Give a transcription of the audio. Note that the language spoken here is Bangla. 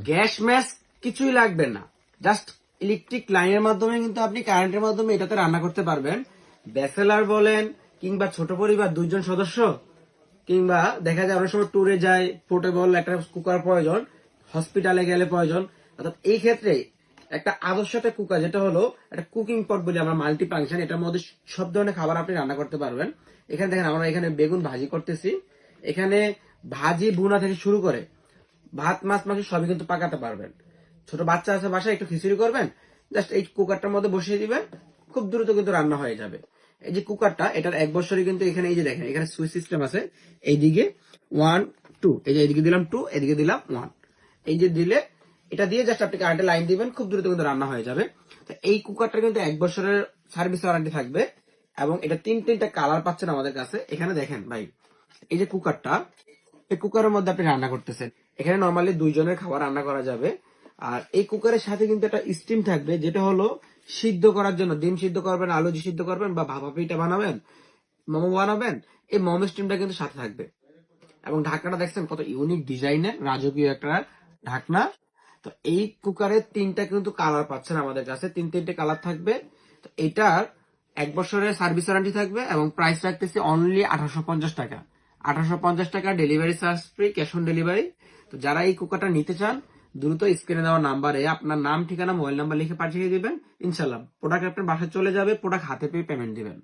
গ্যাস ম্যাস কিছুই লাগবে না, জাস্ট ইলেকট্রিক লাইনের মাধ্যমে কিন্তু আপনি কারেন্টের মাধ্যমে এটাতে রান্না করতে পারবেন। ব্যাচেলার বলেন কিংবা ছোট পরিবার 2 জন সদস্য, কিংবা দেখা যায় অনেক সময় ট্যুরে যায়, পোর্টেবল একটা কুকার প্রয়োজন, হসপিটালে গেলে প্রয়োজন। অর্থাৎ এই ক্ষেত্রে একটা আদর্শ একটা কুকার, যেটা হলো একটা কুকিং পট বলি আমরা, মাল্টি ফাংশন, এটার মধ্যে সব ধরনের খাবার আপনি রান্না করতে পারবেন। এখানে দেখেন আমরা এখানে বেগুন ভাজি করতেছি, এখানে ভাজি বুনা থেকে শুরু করে ভাত মাছ মাংস সবই কিন্তু পাকাতে পারবেন। ছোট বাচ্চা আছে বাসায়, একটু খিচুড়ি করবেন, জাস্ট এই কুকারটার মধ্যে বসিয়ে দিবেন, খুব দ্রুত কিন্তু রান্না হয়ে যাবে। এই যে কুকারটা, এটার 1 বছরই কিন্তু এখানে এই যে দেখেন এখানে সুইচ সিস্টেম আছে, এইদিকে 1 2, এই যে এইদিকে দিলাম 2, এদিকে দিলাম 1, এই যে দিলে এটা দিয়ে জাস্ট আপনি কারেন্টের লাইন দিবেন, খুব দ্রুত কিন্তু রান্না হয়ে যাবে। তো এই কুকারটা কিন্তু 1 বছরের সার্ভিস ওয়ারেন্টি থাকবে, এবং এটা তিনটা কালার পাচ্ছেন আমাদের কাছে। এখানে দেখেন ভাই, এই যে কুকারটা, এই কুকারের মধ্যে আপনি রান্না করতেছেন, এখানে নর্মালি 2 জনের খাবার রান্না করা যাবে। আর এই কুকারের সাথে কিন্তু একটা স্টিম থাকবে, যেটা হলো সিদ্ধ করার জন্য, ডিম সিদ্ধ করবেন, আলু সিদ্ধ করবেন, বা ভাপা পিঠা বানাবেন, মোমো বানাবেন, এই মোমো স্টিমটা কিন্তু সাথে থাকবে। এবং ঢাকনাটা দেখছেন কত ইউনিক ডিজাইনের, রাজকীয় একটা ঢাকনা। তো এই কুকারের 3টা কিন্তু কালার পাচ্ছেন আমাদের কাছে, তিনটে কালার থাকবে। তো এটার 1 বছরের সার্ভিস ওয়ারেন্টি থাকবে, এবং প্রাইস রাখতেছি অনলি 1850 টাকা। 1850 টাকা, delivery charge free, cash on delivery. তো যারা এই কুকারটা নিতে চান, দ্রুত স্ক্রিনে দেওয়া নাম্বারে আপনার নাম, ঠিকানা, মোবাইল নাম্বার লিখে পাঠিয়ে দিবেন। ইনশাল্লাহ প্রোডাক্ট আপনার বাসায় চলে যাবে, প্রোডাক্ট হাতে পেয়ে পেমেন্ট দিবেন।